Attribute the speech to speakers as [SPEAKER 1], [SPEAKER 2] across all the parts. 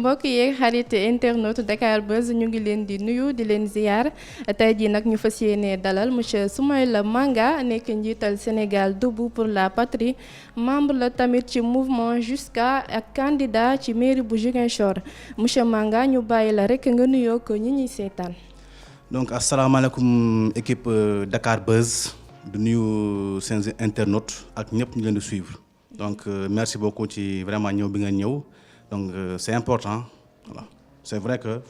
[SPEAKER 1] mbokk yeeg xarit internaute Dakar Buzz ñu ngi leen di nuyu di leen ziar tey jii nag ñu fas yéene dalal monsieur Soumaïla Manga nekk njiital Sénégal debout pour la patrie membre la tamit ci mouvement Jusqu'à ak candidat ci mairie bu Ziguinchor monsieur Manga ñu bàyyi la rek nga nuyoo ko ñi ñuy seetaan.
[SPEAKER 2] donc asalaamaaleykum équipe Dakar Buzz di nuyu seen internautes ak ñëpp ñu leen di suivre donc merci beaucoup ci vraiment ñëw bi nga ñëw. Donc c'est important, voilà. C'est vrai que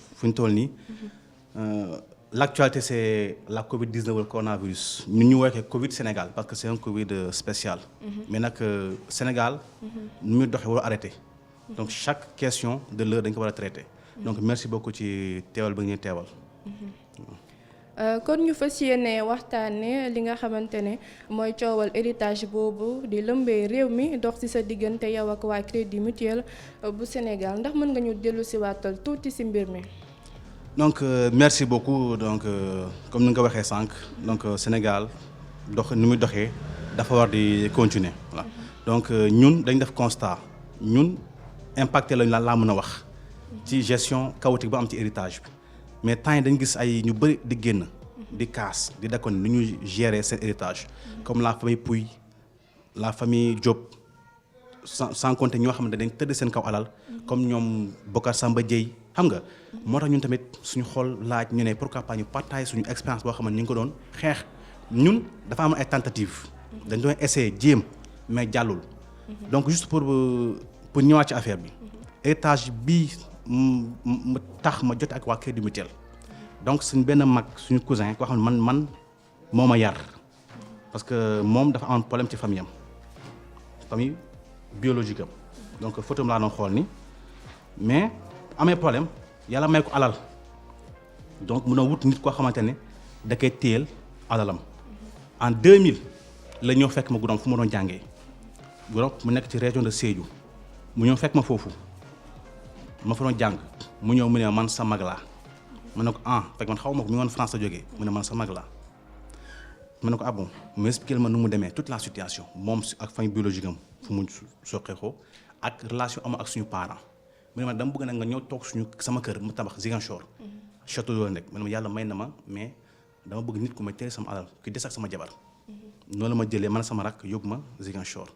[SPEAKER 2] l'actualité c'est la Covid-19 le coronavirus. Nous avons Covid Sénégal parce que c'est un Covid spécial. Mais le Sénégal, nous devons arrêter. Donc chaque question de l'heure, nous devons traiter. Donc merci beaucoup ci teewal bi ngeen teewal.
[SPEAKER 1] kon ñu fas yéene waxtaane li nga xamante ne mooy coowal héritage boobu di lëmbee réew mi dox ci sa diggante yow ak waa Crédit Mutuel bu Sénégal ndax mën nga ñu dellu si waatal tuuti ci mbir mi.
[SPEAKER 2] donc merci beaucoup donc comme ni nga ko waxee sànq donc Sénégal dox ni muy doxee dafa war di continuer voilà donc ñun dañ def constat ñun impacté lañ laa mën a wax ci gestion chaotique bu am ci héritage bi. mais temps yi dañu gis ay ñu bëri di génn di kaas di dakkoon ni ñuy gérer seen héritage comme la famille Pouy la famille Diop sans compter ñoo xam ne dañ tëdd seen kaw alal comme ñoom Bokar Samba Dieye xam nga moo tax ñun tamit suñu xol laaj ñu ne pourquoi pas ñu partager suñu expérience boo xam ne ñu ngi ko doon xeex ñun dafa am ay tentatives dañ doon essayer jéem mais jàllul donc juste pour ñëwaat ci affaire bi héritage bii mu tax ma jot ak waa Crédit Mutuel donc suñ benn mag suñu cousin koo xam ne man moo ma yar parce que moom dafa amoon problème ci famille biologique am donc photo laa doon xool ni mais amee problème yàlla may ko alal donc mu doon wut nit koo xamante ne da koy téyel alalam en 2000 la ñëw fekk ma Goudomp fu ma doon jàngee Goudomp mu nekk ci région de Sédhiou mu ñëw fekk ma foofu ma fa doon jàng mu ñëw mu ne man sa mag laa ma ne ko fekk man xaw ma ko mi ngi woon France la jógee mu ne man sa mag laa ma ne ko bon mu expliqué ma nu mu demee toute la situation moom ak famille biologique am fu mu soqeekoo ak relation am ak suñu parents mu ne ma dama bëgg nag nga ñëw toog sama kër mu tabax Ziguinchor château yooyu rek ma ne ma yàlla may na ma mais dama bëgg nit ku may teel sama alal ki des ak sama jabar noonu la ma jëlee man sama rakk yóbbu ma Ziguinchor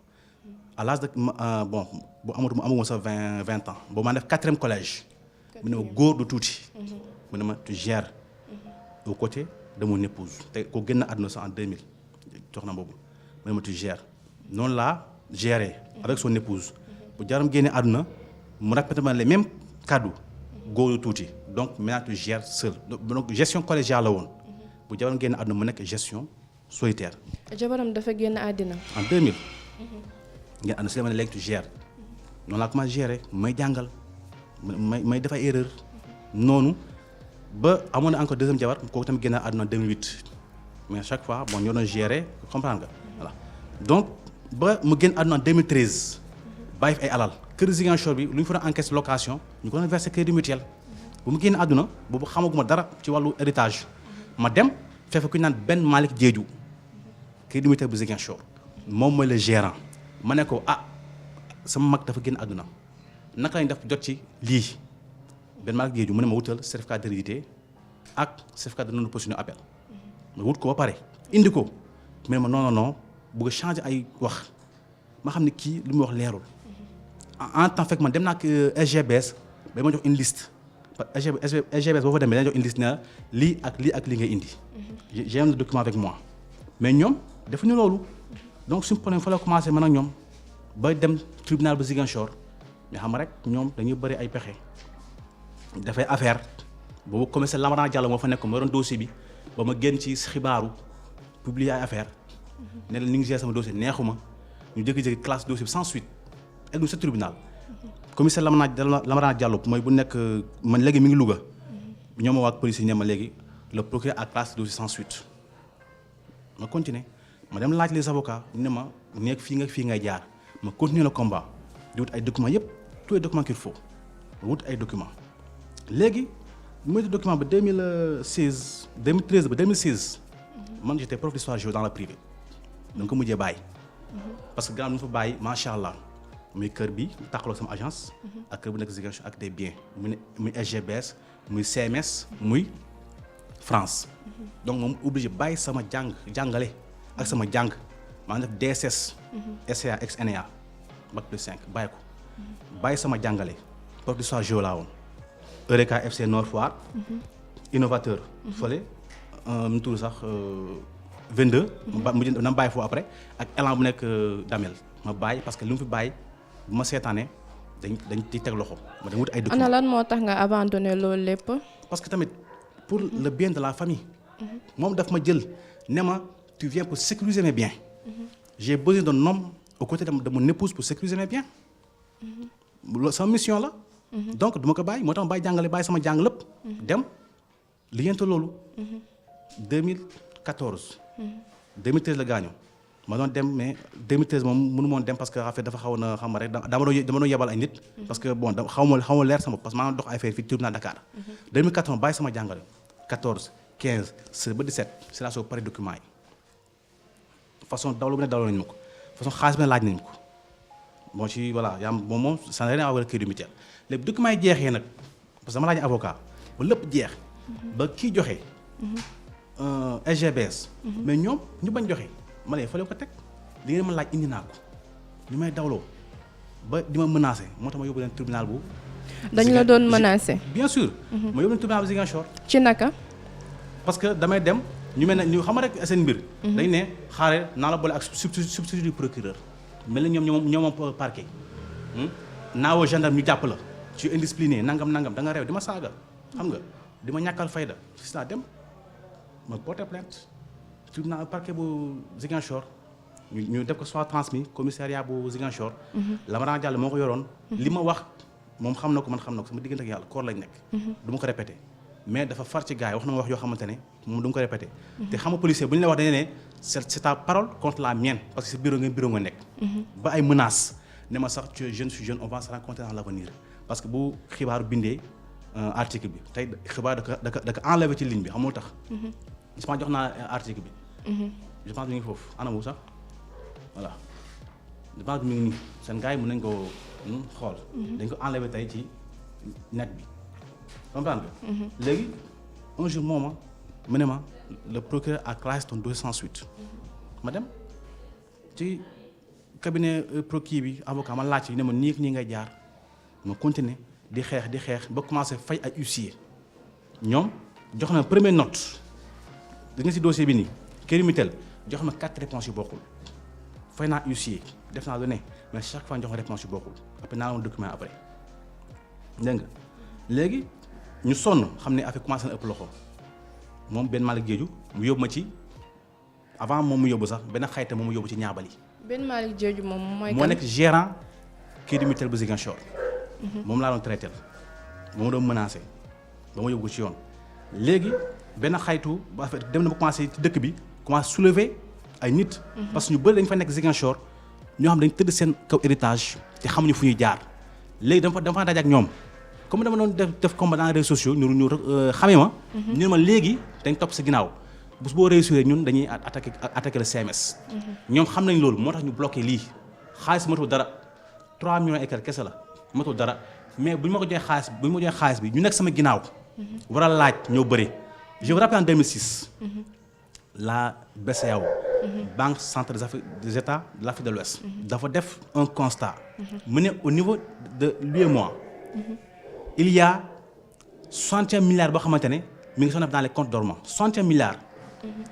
[SPEAKER 2] à l'âge de bu amuma sa 20 ans boobu maa def 4e collège mu ne ma góor du tuuti mu ne ma tu gères aux côtés de mon épouse te ko génn àdduna sax en 2000 jox na boobu mu ne ma tu gères noonu laa gérer avec son épouse bu jaram génne àdduna mu répété ma les mêmes kaddu góor du tuuti donc maintenant tu gères seul donc gestion collégiale la woon bu jaram génne àdduna mu nekk gestion solitaire.
[SPEAKER 1] jabaram dafa génn àddina.
[SPEAKER 2] en 2000. ngeen ànd si la ma ne léegi tu gères noonu laa commencé gérer may jàngal may def ay erreur noonu ba amoon na encore deuxième jabar kooku tamit génn àdduna 2008 mais chaque fois ñoo doon gérer comprendre nga voilà donc ba mu génn àdduna 2013 bàyyi fi ay alal kër Ziguinchor bi lu ñu fa doon encaisse location ñu ko doon versé Crédit Mutuel bu mu génn àdduna boobu xamaguma dara ci wàllu héritage ma dem fekk ku ñu naan Ben Malick Diédhiou Crédit Mutuel bu Ziguinchor moom mooy le gérant. ma ne ko sama mag dafa génn àdduna naka lañ def jot ci lii benn Malick Diédhiou mu ne ma wutal certificat d'hérédité ak certificat de non-opposition appel ma wut ko ba pare indi ko mais ma non bëgg changer ay wax ma xam ne kii lu muy wax leerul en temps fekk man dem naa SGBS ba ma jox une liste SGBS boo fa demee dañu jox une liste ne lii ak lii ngay indi j'ai un document avec moi mais ñoom defuñu loolu. donc suñu problème fa la commencé man ak ñoom ba dem tribunal ba Ziguinchor mais xam nga rek ñoom dañuy bëri ay pexe dafay affaire boobu commissaire Lamarana Diallo moo fa nekk ma yoroon dossier bi ba ma génn ci xibaaru publier ay affaire ne la ñu ngi gérer sama dossier neexuma ñu jékki-jékki classe dossier bi sans suite egg ñu sa tribunal commissaire Lamarana Diallo mooy bu nekk man léegi mi ngi Louga ñoom waa police yi ne ma léegi le procureur a classé dossier sans suite ma continuer ma dem laaj les avocats ne ma nekk fii ngay jaar ma continuer le combat di wut ay documents yëpp tous les documents qu'il faut wut ay documents léegi bu may wut document ba 2013 ba 2016 man j'étais prof d'histoire géo dans le privé donc ko mujjee bàyyi parce que gannaaw nu fa bàyyi macha allah muy kër bi tàqaloo sama agence. ak kër bu nekk Ziguinchor ak des biens muy SGBS muy CMS muy France. donc moom obligé bàyyi sama jàngale ak sama jàng maa ngi def DSS. SCA ex NEA bac plus 5 bàyyi ko. bàyyi sama jàngale prof d'histoire géo laa woon. Eureka FC Nord Foire. innovateur. fële mu tudd sax 22. mu na bàyyi foofu après ak élan bu nekk Damel ma bàyyi parce que li mu fi bàyyi bu ma seetaanee dañ ci teg loxo ma dem wut ay documents.
[SPEAKER 1] ana lan moo tax nga abandonné loolu lépp.
[SPEAKER 2] parce que tamit pour le bien de la famille. moom daf ma jël ne ma tu viens pour sécuriser mes biens. j'ai besoin d'un homme aux côtés de mon épouse pour sécuriser mes biens. loolu sama mission la. donc duma ko bàyyi moo tax ma bàyyi jàngale bàyyi sama jàng lépp. dem liggéeyante loolu. 2014. 2013 la gaañu ma doon dem mais 2013 moom mënu moon dem parce que affaire dafa xaw na xam rek dama doon yebal ay nit. parce que bon xaw ma leer sama parce que maa ngi dox affaire fii tribunal Dakar. 2014 bàyyi sama jàngale 14 15 16 ba 17 c'est la soo pare document yi façon dawlu bu ne dawlu nañu ma ko façon xaalis bi ne laaj nañu ko bon ci voilà yaa moom ça n'a rien à voir avec kii du mutuel léegi document yi jeexee nag parce que dama laaj avocat ba lépp jeex. ba kii joxe. SGBS. mais ñoom ñu bañ joxe ma ne fële ko teg li ngeen ma laaj indi naa ko li may dawloo ba di ma menacé moo tax ma yóbbu leen tribunal bu.
[SPEAKER 1] dañ la doon menacé.
[SPEAKER 2] bien sûr. ma yóbbu leen tribunal bu Ziguinchor.
[SPEAKER 1] ci naka.
[SPEAKER 2] parce que damay dem ñu mel ne ñu xam rek seen mbir. dañ ne xaare naa la boole ak substitut du procureur. mel na ñoom parquet. naa woo gendarme ñu jàpp la. ci indiscipliné nangam da nga réew di ma saaga. xam nga di ma ñàkkal fayda si saa dem. ma porté plainte tribunal parquet bu Ziguinchor ñu def ko soit transmis commissariat bu Ziguinchor. Lamarana Diallo moo ko yoroon. li ma wax moom xam na ko man xam na ko sama diggante ak yàlla koor lañ nekk. du ma ko répété mais dafa far ci gars yi wax na ma wax yoo xamante ne moom du ma ko répété. te xam nga policier bu ñu la wax dañu ne c'est ta parole contre la mienne parce que si bureau nga nekk. ba ay menaces ne ma sax tu es jeune je suis jeune on va se rencontrer dans l'avenir parce que bu xibaaru bindee article bi tey xibaar da ko enlevé ci ligne bi xamul tax. je pense jox naa article bi. je pense mi ngi foofu anamu sax voilà je pense mi ngi nii seen gars yi mën nañu ko xool. dañ ko enlevé tey ci net bi comprendre nga. léegi un jour moom mu ne ma le procureur a classé ton dossier sans suite. ma dem ci cabinet procureur bi avocat ma laaj yi ne ma nii ngay jaar ma continuer di xeex ba commencé fay ay huissier ñoom jox na première note. da nga si dossier bi nii Kër Mitel jox ma 4 réponses yu bokkul fay naa huissier def naa lu ne mais chaque fois jox ma réponse yu bokkul après naa la woon document après dégg nga léegi ñu sonn xam ne affaire commencé na ëpp loxo moom benn Malick Diédhiou mu yóbbu ma ci avant moom mu yóbbu sax benn xayta moom mu yóbbu ci ñaabali. benn
[SPEAKER 1] Malick Diédhiou moom mooy kan
[SPEAKER 2] moo nekk gérant Kër Mitel bu Ziguinchor. moom laa doon traité moom doon menacé ba ma yóbbu ko ci yoon léegi. benn xaytu ba affaire dem na ba commencé ci dëkk bi commencé soulever ay nit. parce que ñu bëri dañ fa nekk Ziguinchor ñoo xam dañ tëdd seen kaw héritage te xamuñu fu ñuy jaar léegi dama fa daje ak ñoom comme dama doon def combat dans les réseaux sociaux ñu xamee ma. ñu ma léegi dañ topp sa ginnaaw bés boo réussir ñun dañuy attaquer le CMS. ñoom xam nañ loolu moo tax ñu bloqué lii xaalis matul dara 3 millions et quelques kese la matul dara mais bu ñu ma ko joxee xaalis bi ñu nekk sama ginnaaw. war a laaj ñoo bëri. je me rappelle en 2006. la BCEAO. Banque centrale des États de l'Afrique de l'Ouest. dafa def un constat. mené au niveau de l'UEMOA. il y a 61 milliards boo xamante ne mi ngi sonn dans les comptes dormants 61 milliards.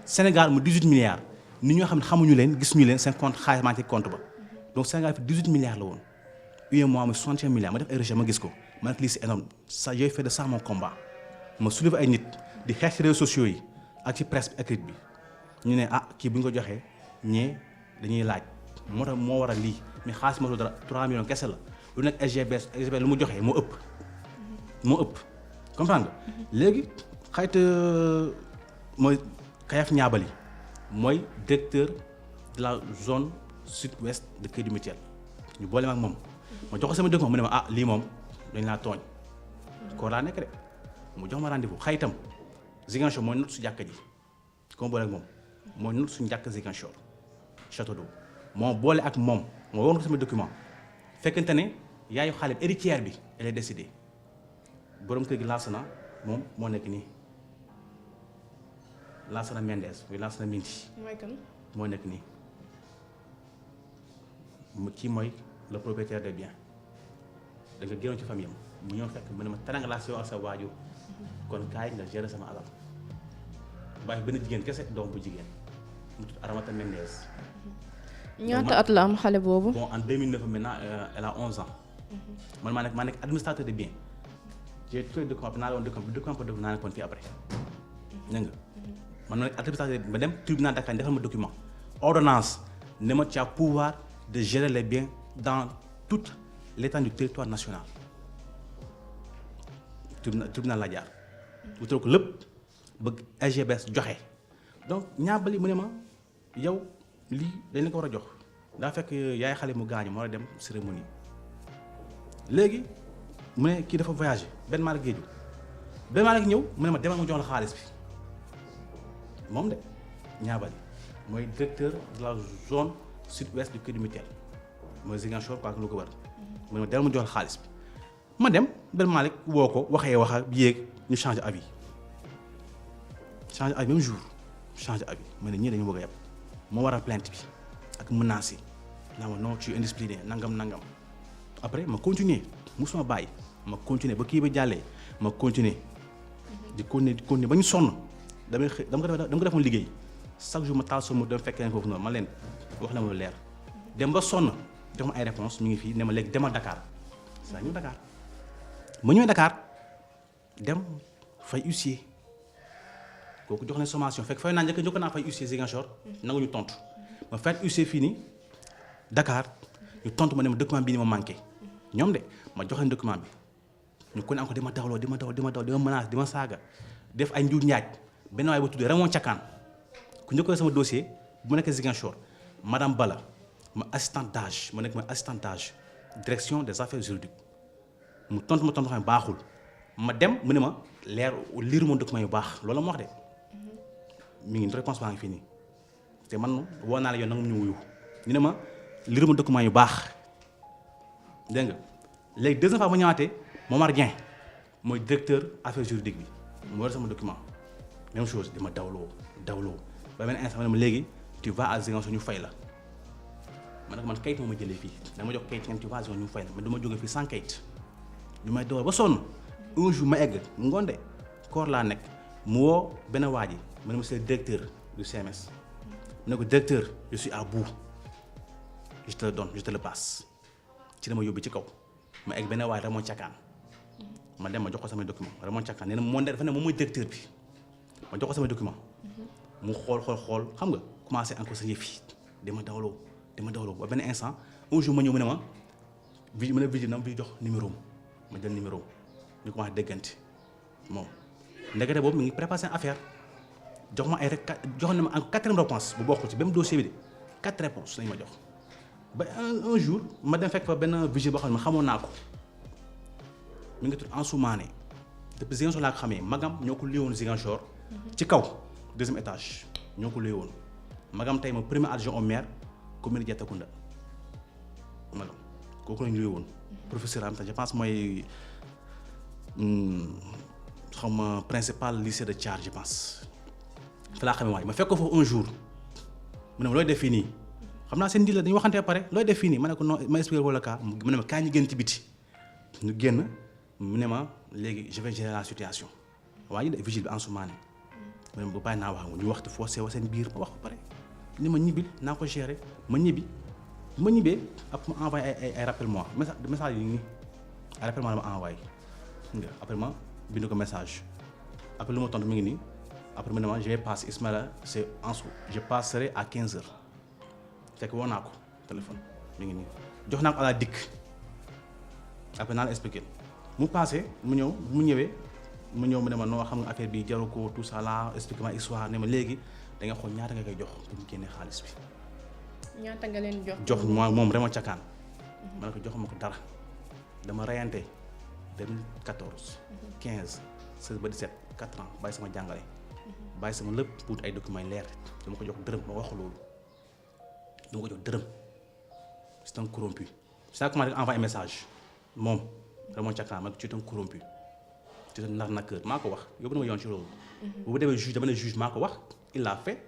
[SPEAKER 2] Sénégal mu 18 milliards. nit ñoo xam ne xamuñu leen gisuñu leen seen compte xaalis maa ngi ci compte ba donc Sénégal fi 18 milliards la woon. UEMOA mu 61 milliards ma def ay recherche ma gis ko ma ne lii c'est énorme ça j'ai fait de ça mon combat ma soulever ay nit. di xeex ci réseaux sociaux yi ak ci presse écrite bi ñu ne kii bu ñu ko joxee ñee dañuy laaj moo war a lii mais xaalis moo dara 3 millions kese la lu nekk SGBS lu mu joxee moo ëpp comprendre nga léegi xayta mooy Kayaf Ñaabali mooy directeur de la zone sud-ouest de Kër Mutuel ñu boole ma ak moom ma jox ko sama dëkk mu ne ma lii moom dañ laa tooñ koo laa nekk de mu jox ma rendez-vous xaytam Ziguinchor mooy not su jàkka ji comme boole ak moom mooy not suñu jàkka Ziguinchor château d'eau moo boole ak moom moo woon ko sama document fekkente ne yaayu xale bi héritière bi elle est décédée borom kër gi Lansana moom moo nekk nii Lansana Mendes muy Lansana Mendy moo nekk nii kii mooy le propriétaire des biens da nga génnoon ci famille am mu ñëw fekk mu ne ma teranga laa si ak sa waajur kon kaay nga gérer sama alal bàyyi benn jigéen kese doom bu jigéen mu tudd Aramata Mendes.
[SPEAKER 1] ñaata at la am xale boobu.
[SPEAKER 2] bon en 2009 maintenant elle a 11 ans. man maa nekk administrateur de biens j'ai tous les documents naa la woon document naa nekkoon fii après dégg nga man ma nekk administrateur ma dem tribunal Dakar defal ma document ordonnance ne ma tu as pouvoir de gérer les biens dans toute l'étendue du territoire national tribunal la jaar wutal ko lépp bëgg SGBS joxe donc ñaabali mu ne ma yow lii dañ la ko war a jox daa fekk yaay xale mu gaañu moo war a dem cérémonie léegi mu ne kii dafa voyagé benn Malick Géeju benn Malick ñëw mu ne ma demal mu jox la xaalis bi moom de ñaabali mooy directeur de la zone sud-ouest du Crédit Mutuel mooy Ziguinchor quoi lu ko war mu ne ma demal mu jox la xaalis bi ma dem benn Malick woo ko waxee wax ak yéeg ñu changé avis même jour changé avis ma ne ñii dañu bëgg a yeb moo waral plainte bi ak menaces yi naa ma non tu es indiscipliné nangam après ma continuer musuma bàyyi ma continuer ba kii ba jàllee ma continuer di continuer ba ñu sonn dama ko defoon liggéey chaque jour ma taal sama dem fekk leen foofu noonu ma leen wax na ma lu leer dem ba sonn jox ma ay réponse mi ngi fii ne ma léegi demal Dakar saa ñëw Dakar ma ñëwee Dakar dem fay huissier kooku jox na sommation fekk fay naa njëkk naa fay huissier Ziguinchor nangu ñu tontu ma fay huissier fii nii Dakar ñu tontu ma ne ma document bii ni ma manqué ñoom de ma jox leen document bi ñu ko ne encore di ma dawloo di ma menace di ma saaga def ay njuuj njaaj benn waay ba tuddee Ramon Thiakane ku njëkkoon sama dossier bu ma nekk Ziguinchor madame Bala ma assistante d'âge ma nekk ma assistante d'âge direction des affaires juridiques mu tontu ma xam ne baaxul ma dem mu ne ma liir moom document yu baax loolu la ma wax de mi ngi réponse baa ngi fii nii te man woo naa la yoon nanga ñu wuyu ñu ne ma liir moom document yu baax dégg nga léegi deuxième fois ma ñëwaatee Momar Dieng mooy directeur affaires juridiques bi mu war sama document même chose di ma dawloo ba benn instant ma ne ma léegi tu vas à Ziguinchor ñu fay la man nag man kayit moo ma jëlee fii da ma jox kayit ngeen tu vas à Ziguinchor ñu fay la mais du ma jógee fii sans kayit ñu may dawal ba sonn un jour ma egg ngoonde koor laa nekk mu woo benn waa ji ma ne monsieur le directeur du CMS mu ne ko directeur je suis à bout je te le donne je te le passe ci dama yóbbu ci kaw ma egg benn waa ji Ramon Thiakane ma dem ma jox ko samay document Ramon Thiakane nee na moom dafa ne moom mooy directeur bi ma jox ko samay document mu xool xam nga commencé encore sa yëf yi dama dawloo ba benn instant un jour ma ñëw mu ne ma vigile na ma jox numéro ma jël numéro ñu commencé déggante moom ndekete boobu mi ngi préparé seen affaire jox ma ay rek jox na ma encore 4 réponses bu bokk ci même dossier bi de 4 réponses lañu ma jox ba un jour ma dem fekk fa benn vigile boo xam ne xamoon naa ko mi ngi tudd Ansoumane depuis Ziguinchor laa ko xamee magam ñoo ko léewoon Ziguinchor ci kaw 2e étage ñoo ko léewoon magam tey ma premier adjoint au maire commune Diattacounda magam kooku lañu léewoon professeur am je pense mooy xaw ma principal lycée de Thiar je pense fa laa xamee waaye ma fekk ko foofu un jour mu ne ma looy def fii nii xam naa seen nji la dañuy waxante pare looy def fii nii ma ne ko non ma expliqué wala kaa mu ne ma kaay ñu génn ci biti ñu génn mu ne ma léegi je vais gérer la situation waa ji de vigile bi Ansoumane mu ne ma bu bàyyi naa wax ñu waxtu forcé wa seen biir ma wax ko pare ni ma ñibbil naa ko gérer ma ñibbi ma ñibbee après ma envoyé ay rappel moi message yi nii ay rappel moi la ma envoyé nga après ma bind ko message après lu ma tontu mi ngi nii après mu ne ma je vais passer Ismaïla c'est Ansou je passerai à 15h fekk woo naa ko téléphone mi ngi nii jox naa ko à la dikk après naa la expliqué mu passé mu ñëw mu ñëwee mu ne ma noo xam nga affaire bi jaru ko tout ça là expliqué ma histoire ne ma léegi da nga xool ñaata nga koy jox pour ñu génne xaalis bi.
[SPEAKER 1] ñaata nga leen
[SPEAKER 2] jox moom Ramon Thiakane. ma ne ko joxuma ko dara dama reyante 2014. 15 16 ba 17 4 ans bàyyi sama jàngale. bàyyi sama lépp pour ay documents leer dama ko jox dërëm ma wax loolu dama ko jox dërëm c'est un corrompu ça a commencé envoyer un message moom Raymond Thiakane ma tu es un corrompu tu es un arnaqueur maa ko wax yóbbu na ma yoon ci loolu. bu demee juge dama ne juge maa ko wax il l'a fait.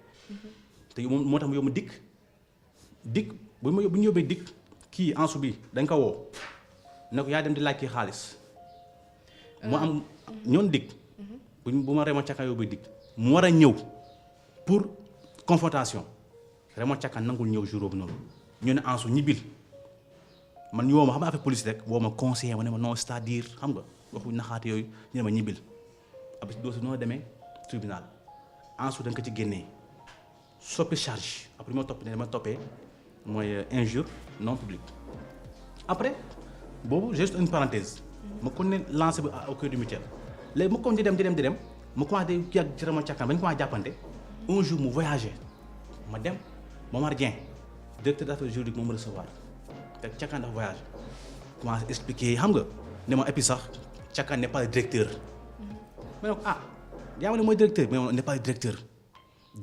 [SPEAKER 2] te moo tax mu yóbbu dikk bu ñu yóbbee dikk kii Ansu bi dañ ko woo ne ko yaa dem di laaj kii xaalis. mu am ñoon dikk. bu ma Raymond Thiakane yóbbee dikk mu war a ñëw pour confrontation Raymond Thiakane nangul ñëw jour boobu noonu ñu ne Ansu ñibbil. man ñu woo ma xam nga affaire police rek woo ma conseiller ma ne ma non c'est-à-dire xam nga waxu naxaate yooyu ñu ne ma ñibbil après dossier bi noo demee tribunal Ansu da nga ko ci génnee soppi charge après ma topp ne dama toppee mooy injure non publique après boobu juste une parenthèse ma kon ne lancé bi au cœur du mutuel léegi ma kon di dem ma commencé kii ak Raymond Thiakane ba ñu commencé jàppante un jour mu voyagé ma dem Momar Dieng directeur d'affaires juridiques moo ma recevoir te Thiakane dafa voyage commencé expliquer xam nga ne ma et puis sax Thiakane n'est pas le directeur. ma ne ko yaa ma ne mooy directeur mais n'est pas le directeur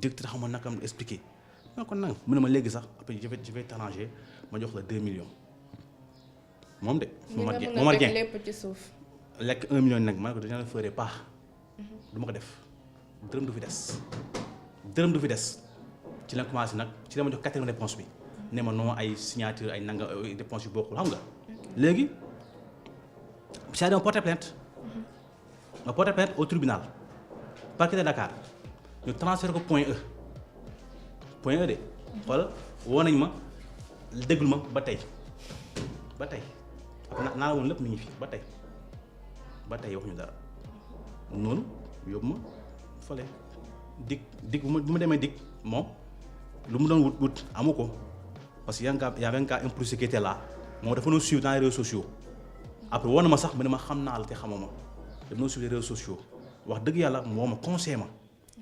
[SPEAKER 2] xam nga naka am expliquer ma ne ko nang mu ne ma léegi sax après je vais t'arranger ma jox la 2 millions moom de. Momar Dieng
[SPEAKER 1] lépp ci suuf.
[SPEAKER 2] lekk 1 million nag ma ne ko dañu la feure pas du ma ko def dërëm du fi des ci la commencé nag ci la ma jox 4e réponse bi. ne ma non ay signature ay nanga réponse yu bokkul xam nga léegi saa dama porté plainte ma porté plainte au tribunal parquet de Dakar ñu transféré ko point E de xoolal woo nañ ma déglu ma ba tey naa la woon lépp mi ngi fi ba tey wax ñu dara noonu yóbbu ma fële dig bu ma demee dig moom lu mu doon wut amu ko parce que y avait un gars impliqué qui était là moom dafa doon suivre dans les réseaux sociaux après woon na ma sax mu ne ma xam naa la te xamuma dafa doon suivre les réseaux sociaux wax dëgg yàlla moo ma conseillé ma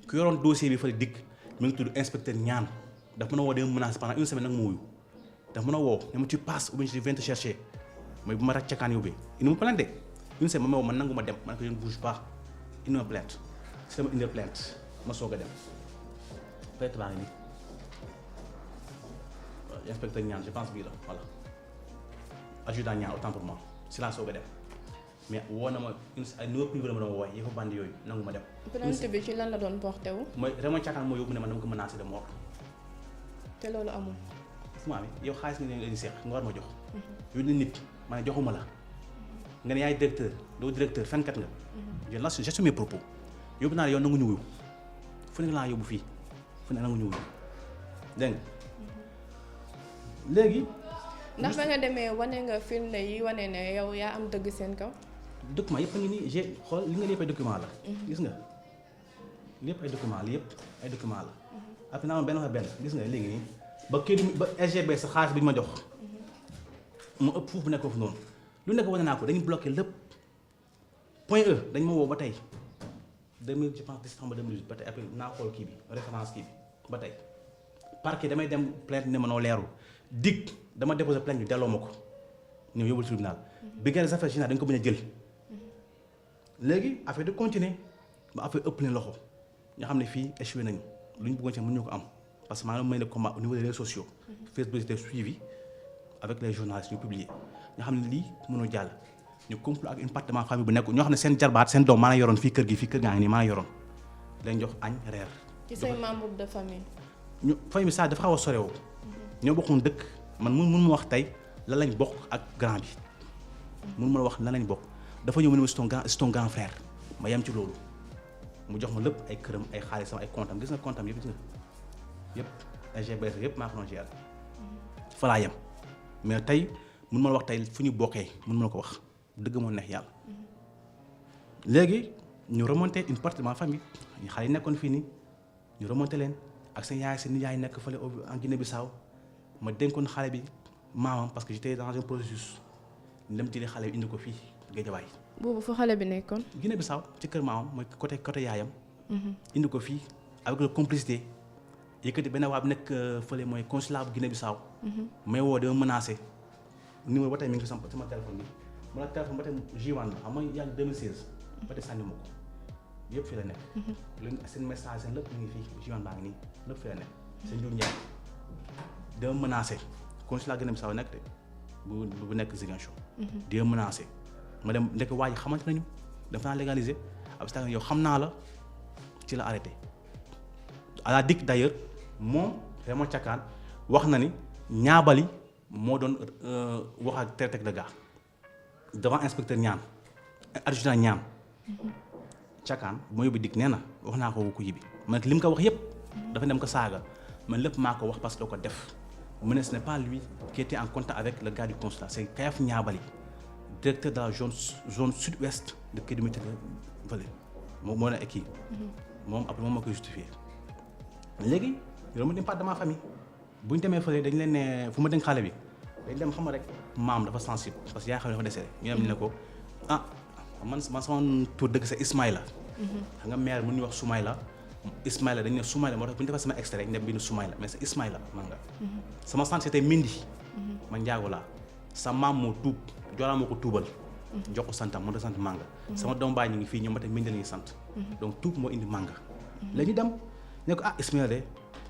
[SPEAKER 2] ku yoroon dossier bi fële dikk mi ngi tudd inspecteur ñaan dafa mën a woo dama menacé pendant une semaine nag mu wuyu dafa mën a woo ne ma tu passes ou bien je viens te chercher mooy bu ma rek Thiakane yóbbee il me plainte une semaine ma woo man nangu ma dem man ko je ne bouge pas il me plainte si dama indi plainte ma soog a dem plainte baa ngi nii inspecteur ñaan je pense bii la voilà adjudant ñaan autant pour moi si laa soog a dem mais woo na ma ay numéro privé la ma doon woowee yëfa bandi yooyu nangu ma dem.
[SPEAKER 1] plainte bi ci lan la doon porté wu.
[SPEAKER 2] mooy Raymond Thiakane moo yóbbu ne ma dama ko menacé de mort.
[SPEAKER 1] te loolu amul.
[SPEAKER 2] fu ma amee yow xaalis nga ne seex nga war ma jox. yow ni nit ma ne joxuma la nga ne yaay directeur doo directeur fenkat nga. j'assume mes propos yóbbu naa ne yow nangu ñu wuyu fu ne laa yóbbu fii fu ne nangu ñu wuyu dégg nga léegi.
[SPEAKER 1] ndax ba nga demee wane nga firnde yi wane ne yow yaa am dëgg seen kaw.
[SPEAKER 2] document yëpp a ngi nii j'ai xool li nga lépp ay document la. gis nga lépp ay document la yëpp ay document la. après naa ma benn gis nga léegi nii ba kii ba SGB sa xaalis bi ñu ma jox. mu ëpp foofu bu nekk foofu noonu lu nekk wane naa ko dañu bloqué lépp point E dañ ma woo ba tey 2000 je pense décembre 2018 ba tey après naa xool kii bi référence kii bi ba tey parquet damay dem plainte ne ma noo leerul dig dama déposé plainte ñu delloo ma ko ñëw yóbbul tribunal bi nga des affaires générales dañ ko bañ a jël léegi affaire de continuer ba affaire ëpp leen loxo ñoo xam ne fii échoué nañu lu ñu bëggoon ci mën ñu ko am parce que maa ngi may le combat au niveau des réseaux sociaux Facebook était suivi avec les journalistes ñu publié ñoo xam ne lii mënul jàll ñu complot ak une partie de ma famille bu nekk ñoo xam ne seen jarbaat seen doom maa la yoroon fii kër gaa ngi nii maa la yoroon leen jox añ reer.
[SPEAKER 1] ci say membre de famille.
[SPEAKER 2] ñu famille bi saa dafa xaw a sorewoo ñoo bokkoon dëkk man mun ma wax tey lan lañ bokk ak grand bi mun ma wax lan lañ bokk dafa ñëw mu ne ma c'est ton grand frère ma yem ci loolu mu jox ma lépp ay këram ay xaalisam ay comptam gis nga comptam yëpp gis nga yëpp ay GBS yëpp maa ko doon gérer fa laa yem mais tey mun ma wax tey fu ñu bokkee mun ma ko wax dëgg moo neex yàlla léegi ñu remonté une partie de ma famille xale yi nekkoon fii nii ñu remonté leen ak seen yaay nekk fële en Guinée-Bissau ma dénkoon xale bi maamam parce que j'étais dans un processus ñu dem jëlee xale bi indi ko fii Guédiawaye.
[SPEAKER 1] boobu fu xale bi nekkoon.
[SPEAKER 2] Guinée-Bissau ci kër maamam mooy côté yaayam. indi ko fii avec la complicité yëkkati benn waa bi nekk fële mooy consulat bu Guinée-Bissau. may woo dama menacé numéro ba tey mi ngi sama téléphone bi ma la téléphone ba tey J1 la xam nga yàlla 2016 ba tey sànni ma ko yëpp fii la nekk. luñ seen message seen lépp mi ngi fii J1 baa ngi nii lépp fii la nekk. seen njur njaay dama menacé consulat Guinée-Bissau nekk de bu nekk Ziguinchor. di menacé ma dem ndek waa ji xamante nañu dafa naa légaliser ab yow xam naa la ci la arrêté à la DIC d'ailleurs moom Raymond Thiakane wax na ni ñaabali moo doon wax ak traité de gars devant inspecteur ñaan adjudant ñaan Thiakane bu ma yóbbu DIC nee na wax naa ko ku yibi man li mu ko wax yëpp dafa dem ko saaga man lépp maa ko wax parce que doo ko def mu ne ce n'est pas lui qui était en contact avec le gars du consulat c'est Kayaf Niabali directeur de la zone sud-ouest de Kédougou Vallée moom moo ne kii moom après moom moo koy justifié léegi yow ma dem pas de ma famille bu ñu demee fële dañ leen ne fu ma dénk xale bi dañ dem xam rek maam dafa sensible parce que yaa xam ne dafa décédé ñu am ñu ne ko ah man sama tur dëgg c'est Ismaïla xam nga mère mu ñuy wax Soumaïla Ismaïla dañ ne Soumaïla moo tax bu ñu defee sama extrait dañ dem bind Soumaïla mais c'est Ismaïla man nga sama sant c'était Mindi man njaago laa sa maam moo tuub Joolaa moo ko tuubal jox ko santam moo tax sant Manga sama doom baay ñu ngi fii ñoom ba tey Mindi la ñuy sant donc tuub moo indi Manga léegi ñu dem ne ko ah Ismaïla de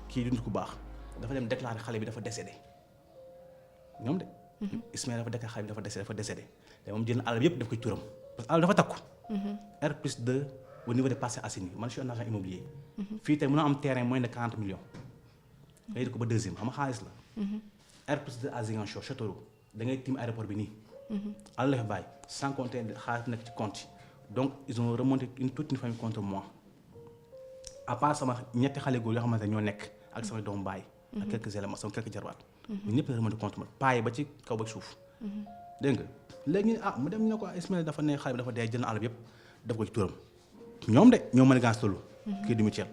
[SPEAKER 2] kii dund ku baax dafa dem déclaré xale bi dafa décédé ñoom de Ismaïla dafa déclaré xale bi dafa décédé te moom jël na alal bi yëpp daf koy turam parce que alal dafa takku R+2 au niveau des Parcelles Assainies man je suis un agent immobilier fii tey mën na am terrain moins de 40 millions nga yëg ko ba deuxième xam nga xaalis la R+2 à Ziguinchor Châteauroux da ngay tiim aéroport bi nii alal la fa bàyyi sans compter xaalis nekk ci compte donc ils ont remonté toute une famille contre moi à part sama ñetti xale góor yoo xamante ne ñoo nekk ak sama doomu baay ak quelques éléments sama quelques jarbaat ñun ñëpp la remonté contre moi paay ba ci kaw ba ci suuf dégg nga léegi mu dem ñu ne ko Ismaïla dafa ne xale bi dafa dee jël na alal bi yëpp def ko ci turam ñoom de ñoom mën a gaas tollu kii du mutuel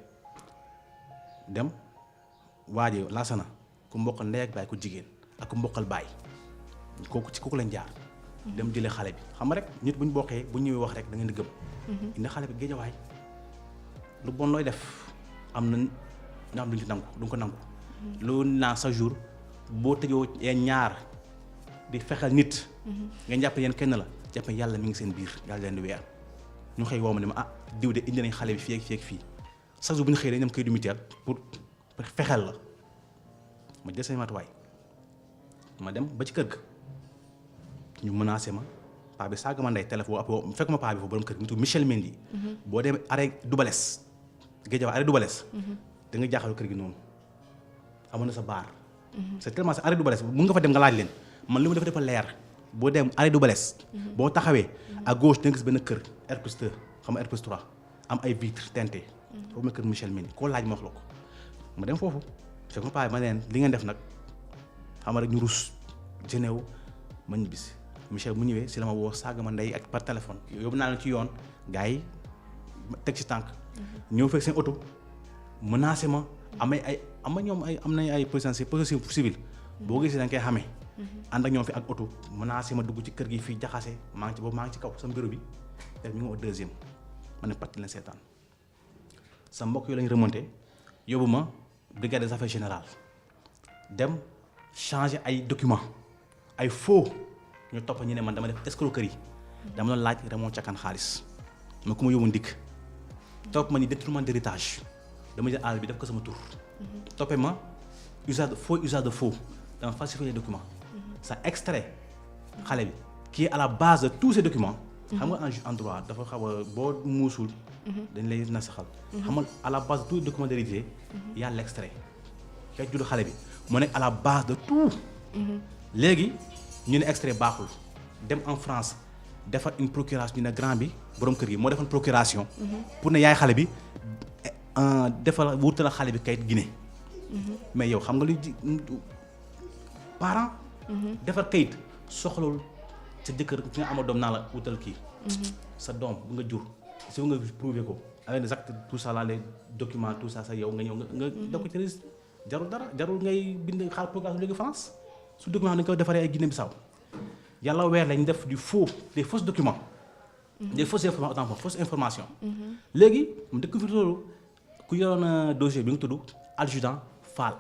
[SPEAKER 2] dem waaje laasana ku mboqal ndey ak baay ku jigéen ak ku mboqal baay kooku ci kooku lañ jaar dem jëlee xale bi xam nga rek nit bu ñu bokkee bu ñëwee wax rek da ngeen di gëm indi xale bi géejawaay lu bon looy def am na ñoo xam duñ ci nangu duñ ko nangu lu naa sa jour boo tëjoo yeen ñaar di fexeel nit nga jàpp yeen kenn la jàpp yàlla mi ngi seen biir yàlla leen di weer ñu xëy woo ma ne ma diw de indi nañ xale bi fii ak fii ak fii chaque jour bu ñu xëy dañ dem kay du mutuel pour fexeel la ma jël seen matuwaay ma dem ba ci kër ga ñu menacé ma paa bi saaga ma ndey téléphone après fekk ma paa bi foofu borom kër gi mu tudd Michel Mendy boo dem arrêt Dubales Guédiawaye arrêt Dubales da nga jaaxal kër gi noonu amoon na sa baar c'est tellement c'est arrêt Dubales mun nga fa dem nga laaj leen man li ma dafa leer boo dem arrêt Dubales boo taxawee à gauche da nga gis benn kër R+2 xam nga R+3 am ay vitres teintées foofu ma kër Michel Mendy koo laaj ma wax la ko ma dem foofu fekk ma paa bi ma leen li ngeen def nag xam nga rek ñu rus généw ma ñibbisi Michel mu ñëwee si la ma woo saaga ma ndey ak par téléphone yóbbu naa leen ci yoon gars yi teg ci tànk ñëw fekk seen oto menacé ma am nañ ay procédure civile boo gisee da nga koy xamee ànd ak ñoom fi ak oto menacé ma dugg ci kër gi fii jaxase maa ngi ci kaw sama bureau bi te ñu ngi au deuxième ma ne parti leen seetaan sa mbokk yooyu lañ remonté yóbbu ma brigade des affaires générales dem changer ay documents ay faux ñu topp ñu ne man dama def escroquerie dama doon laaj Raymond Thiakane xaalis ma ku ma yóbbu ndikk topp ma ni détournement d'héritage dama jël alal bi def ko sama tur toppee ma usage de faux dama falsifier les documents ça extrait xale bi qui est à la base de tous ces documents xam nga en droit dafa xaw a boo muusul dañ lay nasaxal xam nga à la base de tous les documents d'héritier y a l'extrait kay jur xale bi moo nekk à la base de tout léegi ñu ne extrait baaxul dem en France defar une procuration ñu ne grand bi borom kër gi moo defoon procuration pour ne yaay xale bi defal wutal xale bi kayit Guinée mais yow xam nga luy parent defar kayit soxlawul sa jëkkër fi nga ama doom naa la wutal kii sa doom bu nga jur si nga prouver ko avec des actes tout ça là les documents tout ça sa yow nga ñëw nga def ko ci registre jarul dara jarul ngay bind xaal procuration léegi France su document dañ koy defaree ay Guinée Bissau yàlla weer lañ def du faux des fausses documents des fausses informations autant fausses informations léegi mu dëkk fi loolu ku yoroon dossier bi nga tudd adjudant Fall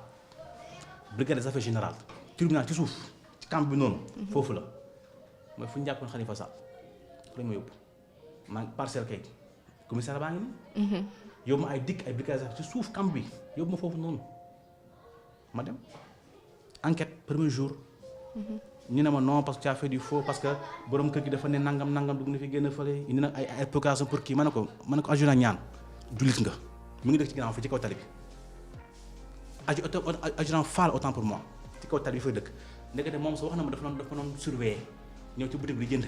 [SPEAKER 2] brigade des affaires générales tribunal ci suuf ci camp bi noonu foofu la mooy fu ñu jàppoon Khalifa Sall fu lañ ma yóbbu maa ngi parcelle kay commissaire baa ngi nii yóbbu ma ay dikk ay brigade ci suuf camp bi yóbbu ma foofu noonu ma dem enquête premier jour ñu ne ma non parce que tu as fait du faux parce que borom kër gi dafa ne nangam dugg na fi génn fële indi nag ay provocation pour kii ma ne ko adjudant ñaan jullit nga mu ngi dëkk ci ginnaaw fi ci kaw tali bi adjudant Fall autant pour moi ci kaw tali bi fay dëkk ndekete moom sax wax na ma dafa doon surveiller ñëw ci boutique bi jënd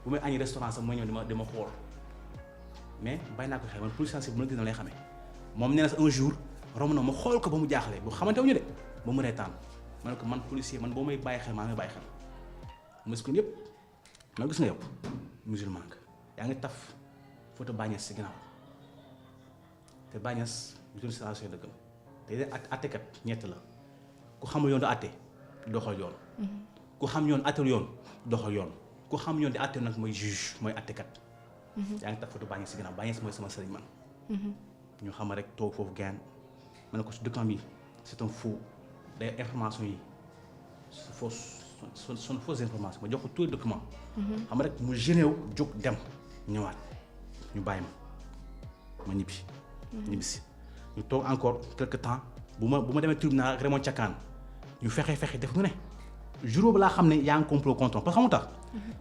[SPEAKER 2] bu may añi restaurant sax mooy ñëw dama xool mais bàyyi naa ko xel man police sensible bu ma la gis na lay xamee moom nee na un jour romb na ma xool ko ba mu jaaxle bu xamante wuñu de ba mu reetaan ma ne ko man policier man boo may bàyyi xel maa ngi bàyyi xel muscle yëpp ma gis nga yow musulman nga yaa ngi taf photo Bagnès si ginnaaw te Bagnès musul situation dëggam te attekat ñett la ku xamul yoon du atte doxal yoon ku xam yoon attel yoon doxal yoon ku xam yoon di atte nag mooy juge mooy attekat yaa ngi taf photo Bagnès si ginnaaw Bagnès mooy sama sëriñ man ñu xam rek toog foofu gaan ma ne ko su document bi c'est un faux day information yi su fausse information ma jox ko tous les documents xam rek mu généew jóg dem ñëwaat ñu bàyyi ma ñibbisi ñu toog encore quelque temps bu ma demee tribunal ak Raymond Thiakane ñu fexe def mu ne jour boobu laa xam ne yaa ngi complot contre parce que xamu tax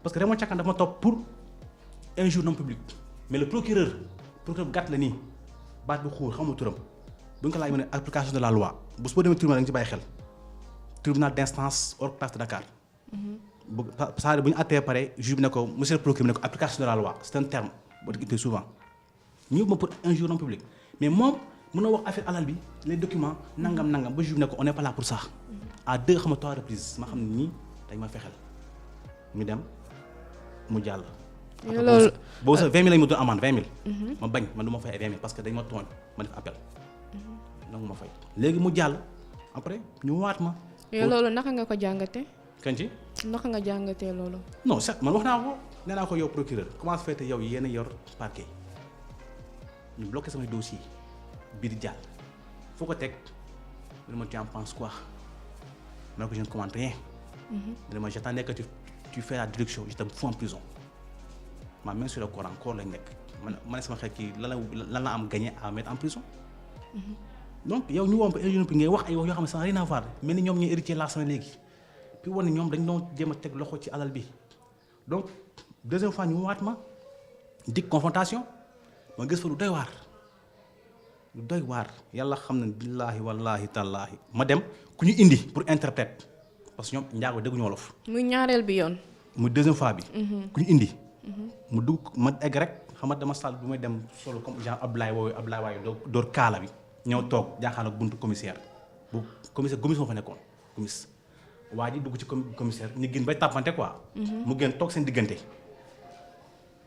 [SPEAKER 2] parce que Raymond Thiakane dafa ma topp pour injure non public mais le procureur gàtt la nii baat bu xuur xamu turam bu ñu ko laaj ma ne application de la loi bu soo demee tribunal da nga ci bàyyi xel tribunal d'instance hors classe de Dakar bu ñu attee pare juge bi ne ko monsieur le procureur ne ko application de la loi c'est un terme boo utilisé souvent ñu ma pour injure non public mais moom mën na wax affaire alal bi les documents nangam ba juge bi ne ko on n'est pas là pour ça à 2 xam nga 3 reprises ma xam ne nii dañ ma fexel ñu dem mu jàll.
[SPEAKER 1] loolu
[SPEAKER 2] boobu sax 20 000 lañ ma doon amende 20 000. ma bañ man du ma fay ay 20 000 parce que dañ ma tooñ ma def appel. donc ma fay léegi mu jàll après ñu waat ma.
[SPEAKER 1] yow loolu naka nga ko jàngatee.
[SPEAKER 2] kan ci.
[SPEAKER 1] naka nga jàngatee loolu.
[SPEAKER 2] non certes man wax naa ko nee naa ko yow procureur comment se fait yow yéen a yor parquet ñu bloqué samay dossiers bii di jàll foo ko teg ma tu en penses quoi ma ne ko je ne commente rien. ma j'attendais que tu fais la direction je te fous en prison ma main sur le Coran koor lañ nekk ma ne sama xel kii lan la am gagné à mettre en prison. donc yow ñu woon ba émission bi ngay wax ay wax yoo xam ne ça n'a rien à voir mel ni ñoom ñooy héritier laa sama léegi puis wane ñoom dañ doon jéem a teg loxo ci alal bi donc deuxième fois ñu waat ma dig confrontation ma gis fa lu doy waar yàlla xam ne billaahi wallaahi tallaahi ma dem ku ñu indi pour interprète parce que ñoom njaago dégguñu wolof.
[SPEAKER 1] muy ñaareel bi yoon.
[SPEAKER 2] muy deuxième fois bi. ku ñu indi. mu dugg ma egg rek xam nga dama sal bu may dem solo comme genre Abdoulaye waaye door kaala bi. ñëw toog jaaxaarloog buntu commissaire bu commissaire gomis moo fa nekkoon gomis waa ji dugg ci commissaire ñu gën bay tàppante quoi. mu gën toog seen diggante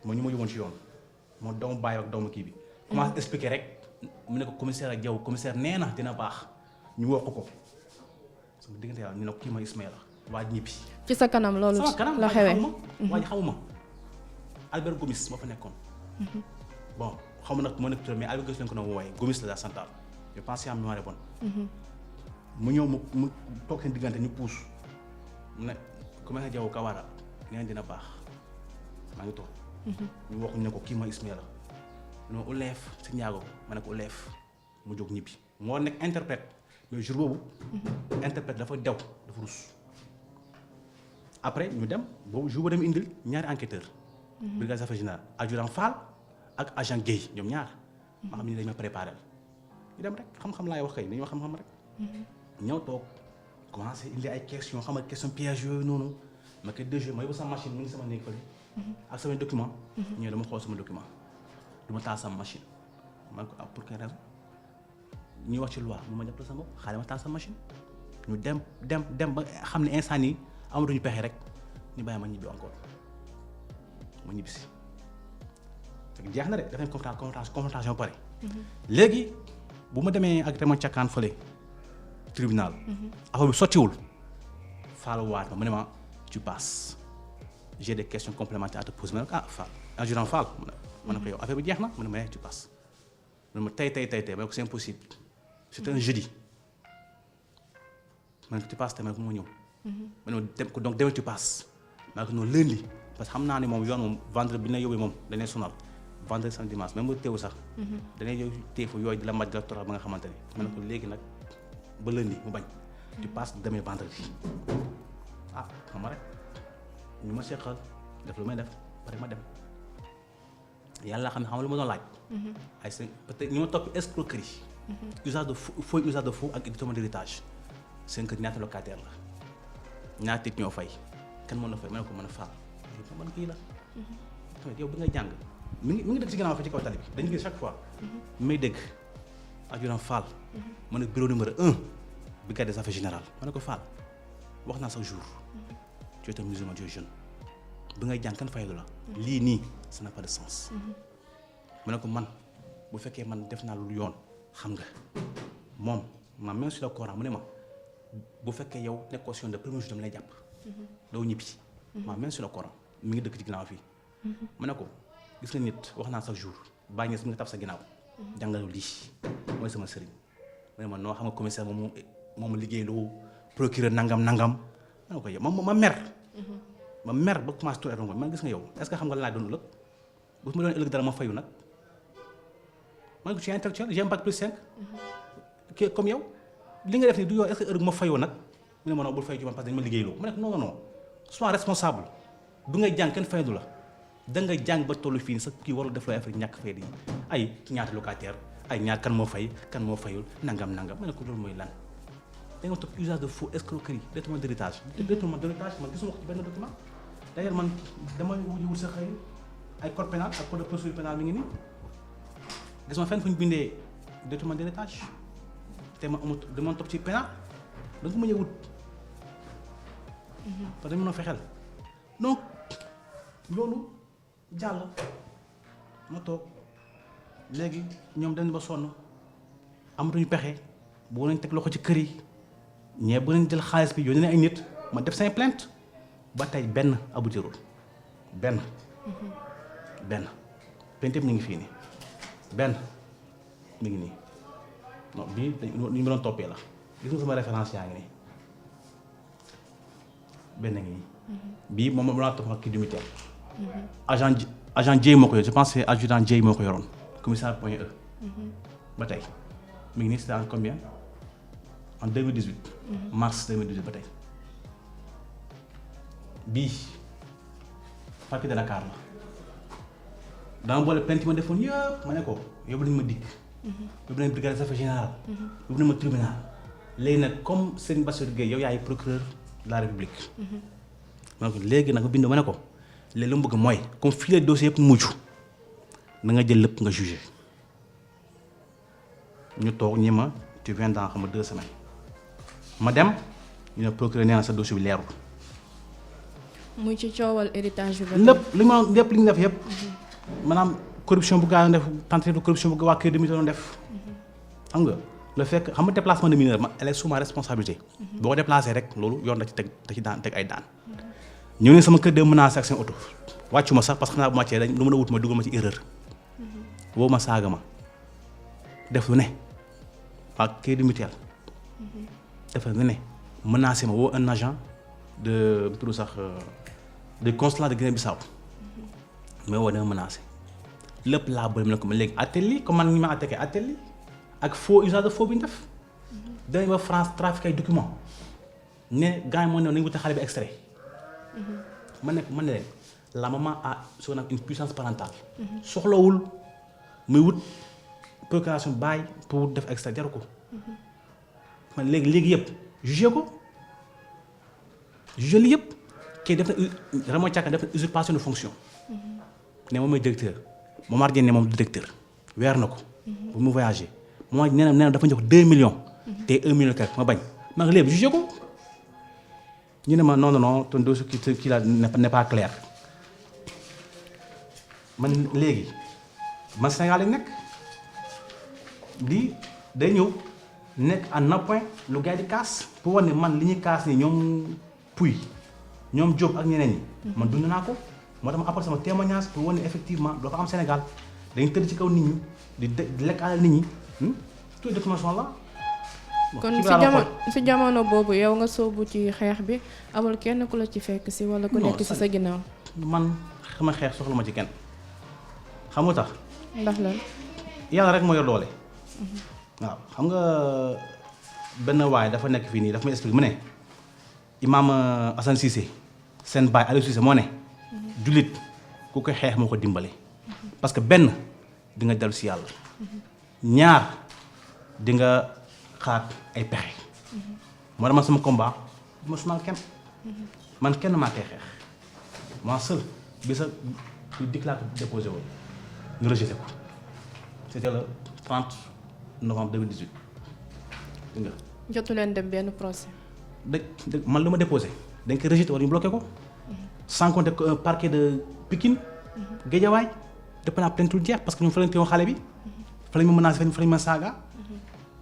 [SPEAKER 2] moo ñu ma yóbboon ci yoon moo doomu bàyyi ak doomu kii bi. commencé expliquer rek mu ne ko commissaire ak jaww commissaire nee na dina baax ñu wokk ko sama diggante yàlla ñu ne ko kii ma Ismaïla waa ji ñibbi.
[SPEAKER 1] ci sa kanam loolu la xewee
[SPEAKER 2] waa ji xamuma Albert Gomis moo fa nekkoon. bon xaw ma nag moo nekk mais Albert Gomis lañ ko doon woowee Gomis la daa santal je pense que am mémoire bonne. mu ñëw mu toog seen diggante ñu puus mu ne commissaire Diaw Kawara nee dina baax maa ngi toog. ñu wax ñu ne ko kii mooy Ismaïla non uleef si njaago ma ne ko uleef mu jóg ñibbi moo nekk interprète mais jour boobu. interprète dafa daw dafa rus. après ñu dem boobu jour ba dem indil ñaari enquêteur. brigade des affaires générales adjudant Fall ak agent Guèye ñoom ñaar. ma xam ni dañ ma préparé ñu dem rek xam-xam laay wax kay dañuy wax xam-xam rek. ñëw toog commencé indi ay questions xam nga question piège yooyu noonu ma koy deux jours ma yóbbu sama machine mu ngi sama néeg fële. ak samay document ñëw dama xool sama document du ma taal sama machine man ko pour quelle raison ñuy wax ci loi mu ma jàppale sama bopp xaaral ma taal sama machine ñu dem ba xam ne instant yi amatuñu pexe rek ñu bàyyi ma ñibbi encore ma ñibbi si fekk jeex na de dafay confrontation pare. léegi bu ma demee ak Raymond Thiakane fële tribunal. affaire bi sottiwul Fall waat ma mu ne ma tu passes j'ai des questions complémentaires à te poser ma ne ko ah Fall adjudant Fall ma ne ko yow affaire bi jeex na mu ne ma tu passes mu ne ma tey ma ne ko c'est impossible c'est un jeudi ma ne ko tu passes tey ma ne ko moo ñëw. ma ne ma donc demain tu passes ma ne ko non lundi parce que xam naa ne moom yoon moom vendredi bi ñu la yóbbee moom dañuy sonal vendredi samedi dimanche même bu teewu sax. dañuy yow teefu yooyu di la maj di la toral ba nga xamante ni. ma ne ko léegi nag ba lundi mu bañ. tu passes demain vendredi ah xam nga rek ñu ma seqal def lu may def pare ma dem yàlla xam ne xam nga lu ma doon laaj. ay seen peut-être ñu ma topp escroquerie. usage de faux ak détournement d'héritage seen kër ñaata locataire la ñaata nit ñoo fay kan mën na fay ma ne ko mën a faal man kii la. tamit yow bi nga jàng mi ngi dëkk ci ginnaaw fa ci kaw tali bi dañu gis chaque fois. may dégg adjudant Fall. ma ne bureau numéro 1 brigade des affaires générales ma ne ko Fall wax naa chaque jour. tu es un musulman, tu es jeune bi ngay jàng kan faylu la. lii nii ça n'a pas de sens. ma ne ko man bu fekkee man def naa lu yoon xam nga moom ma même sur le Coran mu ne ma bu fekkee yow nekkoo si yoon de premier jour dama lay jàpp. doo ñibbi. ma même sur le Coran mi ngi dëkk ci ginnaaw fii. ma ne ko gis nga nit wax naa chaque jour bàyyi nga si nga taf sa ginnaaw. jàngalu lii mooy sama sëriñ mu ne ma noo xam nga commissaire moom liggéey lu procureur nangam. ma ne ko yow ma mer. ma mer ba commencé tout rongoñ man gis nga yow est-ce que xam nga lan laa doon ëllëg bu ma doon ëllëg dara ma fayu nag ma ne ko ci intellectuel j'ai un bac plus 5. kii comme yow li nga def ni du yow est-ce que ëllëg ma fayoo nag mu ne ma non bul fay ci man parce que dañu ma liggéeyloo ma ne ko non sois responsable du ngay jàng kenn faydu la da nga jàng ba tollu fii nii sax kii warul def loo affaire ñàkk fay di ay ñaata locataire ay ñaar kan moo fay kan moo fayul nangam ma ne ko loolu mooy lan da nga topp usage de faux escroquerie détournement d'héritage man gisuma ko ci benn document d'ailleurs man dama wut sa xëy ay code pénal ak code de procédure pénale mi ngi nii gis ma fenn fu ñu bindee détournement d'héritage te ma amut dama topp ci pénal da nga ko mën a wut parce que dañu mën a fexeel donc loolu jàll ma toog léegi ñoom dañ ba sonn amatuñu pexe boo nañ teg loxo ci kër yi ñee bu nañ jël xaalis bi yónnee ay nit ma def seen plainte ba tey benn aboutirul benn plainte yëpp ñu ngi fii nii benn mi ngi nii non bii ñu ma doon toppee la gis nga sama référence yaa ngi nii benn ngi nii bii moom laa topp ak kii du mutuel agent Dieye moo ko yor je pense que adjudant Dieye moo ko yoroon commissaire point E ba tey mi ngi nii c'était en combien en 2018 mars 2018 ba tey bii parquet de Dakar la dama boole plainte ma defoon yëpp ma ne ko yóbbu nañu ma dikk yóbbu nañu brigade des affaires générales yóbbu nañu ma tribunal léegi nag comme Serigne Bassirou Gueye yow yaay procureur de la République ma ne ko léegi nag ma bind ma ne ko léegi lu mu bëgg mooy comme fii la dossier yëpp mujj na nga jël lépp nga jugé ñu toog ñi ma tu viens dans xam nga 2 semaines ma dem ñu ne procureur nee na sa dossier bi leerul.
[SPEAKER 1] muy ci coowal héritage bi.
[SPEAKER 2] lépp li ñu def yëpp maanaam corruption bu gaa doon def tentative de corruption bu waa Kër Demi doon def. xam nga le fait que xam nga déplacement de mineur elle est sous ma responsabilité. boo ko déplacé rek loolu yoon da ci teg ay daan. ñëw ne sama kër de menacé ak seen oto wàccu ma sax parce que xanaa bu ma cee dañ lu mën a wut ma dugg ma ci erreur. woo ma saaga ma def lu ne ak Kër Demi def lu ne menacé ma woo un agent de tout sax de consulat de Guinée-Bissau mais woo dama menacé lépp laa bëri mu ne ko ma léegi attel comme man ñu ma attaqué attel ak faux usage de faux bi ñu def. dañu ba France trafic ay documents ne gars yi moo ne nañu wuti xale bi extrait. man ne leen la maman a ce qu'on appelle une puissance parentale. soxlawul muy wut procuration bàyyi pour def extrait jaru ko. man léegi yëpp jugé ko jugé li yëpp kii def na vraiment càkk def na usurpation de fonction. ne moom mooy directeur Momar Dieng ne moom directeur weer na ko. bu mu voyagé moom nee na dafa jox 2 millions. te 1 million quelque ma bañ ma nga léegi jugé ko. ñu ne ma non ton dossier kii la n'est pas clair man léegi man Sénégal lañ nekk lii day ñëw nekk en appoint lu gars di kaas pour wane ne man li ñuy kaas ni ñoom Pouy ñoom Diop ak ñeneen ñi. man dund naa ko moo tax ma apporté sama témoignage pour wane ne effectivement doo ko am Sénégal dañu tëdd ci kaw nit ñi di lekk alal nit ñi tout documentation la.
[SPEAKER 1] kon si jamono boobu yow nga soobu ci xeex bi amul kenn ku la ci fekk si wala ku nekk si sa ginnaaw.
[SPEAKER 2] man xama xeex soxla ma ci kenn xam nga tax.
[SPEAKER 1] ndax lan.
[SPEAKER 2] yàlla rek moo yor doole. waaw xam nga benn waay dafa nekk fii nii dafa may expliqué mu ne Imam Assane Cissé seen baay Aliou Cissé moo ne jullit ku ko xeex moo ko dimbale parce que benn di nga dellu si yàlla ñaar di nga xalaat ay pexe moo tax man sama combat du ma sonal kenn man kenn maa koy xeex moi seul bi sa dikk laa ko déposé woon ñu rejeté ko c'était le 30 novembre 2018 dégg nga.
[SPEAKER 1] jotu leen dem benn procès.
[SPEAKER 2] dëgg man lu ma déposé dañ koy rejeté wala ñu bloqué ko. sans compter que parquet de Pikine. Guédiawaye dëpp naa plainte lu jeex parce que ñoom fa lañ teewoon xale bi. fa lañ ma menacé fa lañ ma saaga.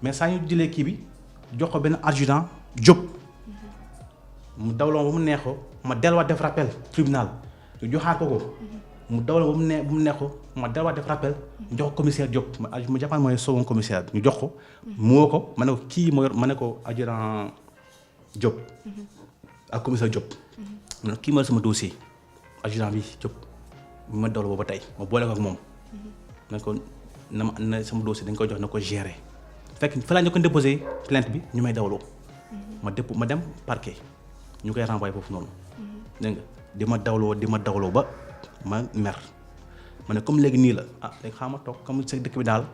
[SPEAKER 2] mais saa ñu jëlee kii bi jox ko benn adjudant Diop. mu dawloo ba mu neex ko ma delluwaat def rappel tribunal ñu joxaat ko ko. mu dawloo ba mu neex ko ma delluwaat def rappel ñu jox ko commissaire Diop ma jàppal mooy second commissaire ñu jox ko. mu woo ko ma ne ko kii moo yor ma ne ko adjudant Diop. ak commissaire Diop. ma ne kii ma sama dossier adjudant bi Diop ma dawloo ba tey ma boole ko ak moom. ne ko na sama dossier dañ koy jox na ko gérer fekk fa laa ñu ko déposé plainte bi ñu may dawloo. ma dem parquet ñu koy renvoyé foofu noonu. dégg nga di ma dawloo ba ma mer ma ne comme léegi nii la léegi xaaral ma toog comme seen dëkk bi daal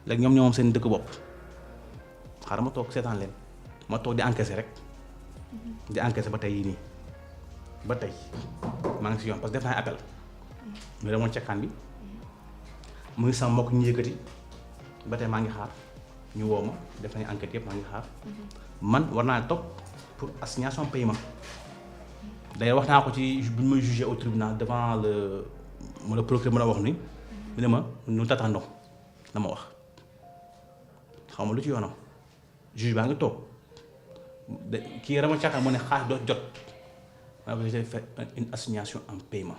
[SPEAKER 2] léegi ñoom moom seen dëkk bopp xaaral ma toog seetaan leen ma toog di encaisser rek di encaisser ba tey yii nii ba tey maa ngi si yoon parce que def naa appel ñu demoon cekkaan bi mu ngi sama mbokk ñu yëkkati ba tey maa ngi xaar ñu woo ma def nañu enquête yëpp maa ngi xaar man war naa toog pour assignation paiement d'ailleurs wax naa ko ci bu ñu may jugé au tribunal devant le procureur mën a wax ni mu ne ma nous t'attendons la ma wax xaw ma lu ci yoonam juge baa ngi toog kii rama caakaan moo ne xaalis doo jot ma ne j'ai fait une assignation en paiement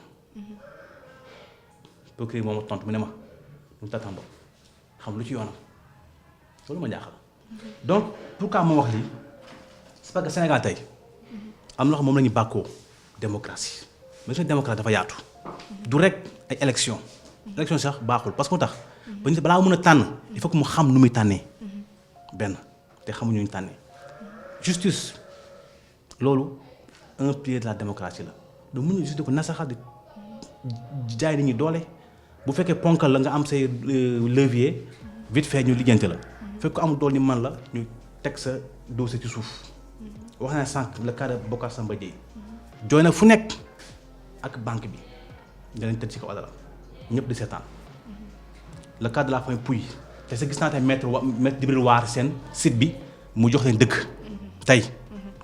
[SPEAKER 2] procureur moom ma tontu mu ne ma nous t'attendons xam lu ci yoonam loolu ma jaaxal donc pourquoi ma wax lii c'est parce que Sénégal tey am na loo xam moom la ñu bàkkoo démocratie mais suñu démocratie dafa yaatu du rek ay élection sax baaxul parce que mu tax ba ñu balaa mën a tànn il faut que mu xam nu muy tànnee benn te xamuñu ñu tànnee justice loolu un pilier de la démocratie la du mën a justice ko nasaxal di jaay nit ñi doole bu fekkee ponkal la nga am say levier vite fait ñu lijjante la fekk ko amul dool ni man la ñu teg sa dossier ci suuf wax naa sànq le cas de Bocar Samba Dièye jooy na fu nekk ak banque bi danañ tëdd ci kaw dara ñëpp di seetaan le cas de la famille Pouye te sa gis naa tey maître Djibril War seen site bi mu jox leen dëgg tey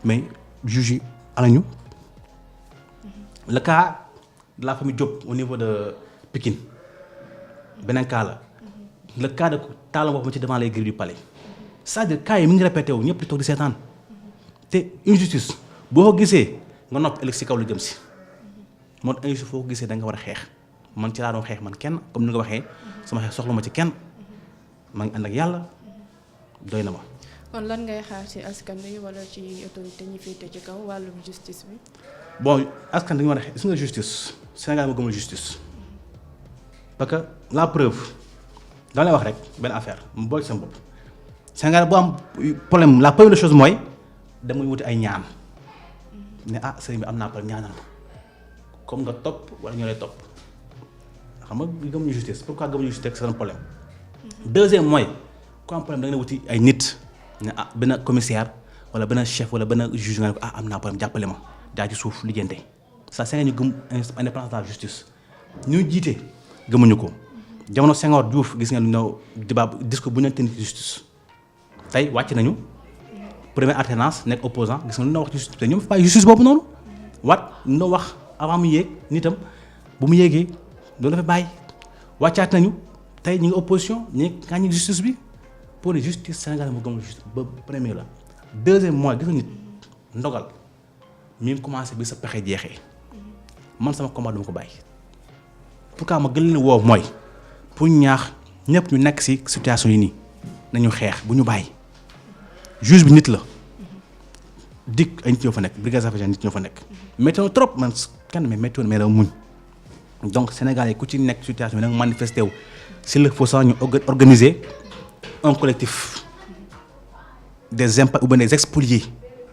[SPEAKER 2] mais juge yi anañu le cas de la famille Diop au niveau de Pikine beneen cas la le cas de Talla Ngom ci devant les grilles du palais c'est-à-dire cas yi mi ngi répété wu ñëpp di toog di seetaan te injustice boo ko gisee nga noppi ëllëg si kaw la jëm si moo tax injustice foo ko gisee da nga war a xeex man ci laa doon xeex man kenn comme ni nga waxee sama xeex soxla ma ci kenn maa ngi ànd ak yàlla doy na ma.
[SPEAKER 1] kon lan ngay xaar ci askan wi wala ci autorité ñi féete ci kaw wàllum justice bi.
[SPEAKER 2] bon askan dañu war a xeex gis nga justice Sénégal moo gëmul justice parce que la preuve da lay wax rek benn affaire mu boole ci sama bopp Sénégal boo am problème la première chose mooy. damay wuti ay ñaan ne sëriñ bi am naa problème ñaanal ma comme nga topp wala ñoo lay topp xam nga gëmuñu justice pourquoi gëmuñu justice c'est un problème. deuxième mooy ku am problème da nga wuti ay nit ne benn commissaire wala benn chef wala benn juge nga ne ko am naa problème jàppale ma daa ci suuf lijjante ça c'est ñu gëm indépendance de la justice ñu jiite gëmuñu ko jamono Senghor Diouf gis nga lu ñëw débat discours bu ñu leen justice tey wàcc nañu. première alternance nekk opposant gis nga lu na wax justice te ñoom fa justice boobu noonu lu na wax avant mu yéeg nitam bu mu yéegee loolu dafa bàyyi wàccaat nañu tey ñu ngi opposition ñu ngi gàññi justice bi pour ne justice Sénégal moo gëm justice ba premier la deuxième mooy gis nga nit ndogal mi ngi commencé bi sa pexe jeexee man sama combat duma ko bàyyi pourquoi ma gën leen woo mooy pour ñaax ñëpp ñu nekk ci situation yi nii nañu xeex bu ñu bàyyi juge bi nit la dik ay nit ñoo fa nekk brigade d'affaires nit ñoo fa nekk métti na trop man kenn mais métti woon mais da muñ donc Sénégal yi ku ci nekk situation bi da nga manifesté wu s'il le faut sax ñu organiser un collectif des impôts ou bien des expoliés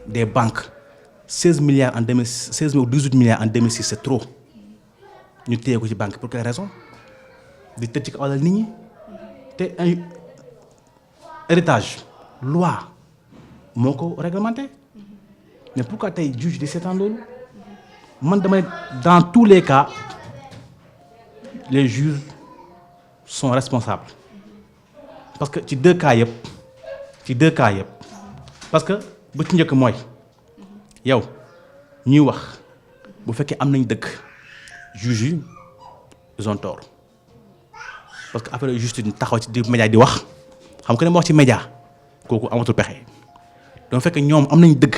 [SPEAKER 2] des banques 16 milliards en 2016 ou 18 milliards en 2006 c'est trop ñu téye ko ci banque pour quelle raison di tëj ci kaw alal nit ñi te héritage loi moo ko réglementé mais pourquoi tey juge di seetaan loolu man dama ne dans tous les cas les juges sont responsables parce que ci deux cas yëpp parce que bu ci njëkk mooy yow ñuy wax bu fekkee am nañ dëgg juges yi ils ont tort parce que après justice taxaw ci di média di wax xam nga ne ma wax ci média kooku amatul pexe donc fekk ñoom am nañ dëgg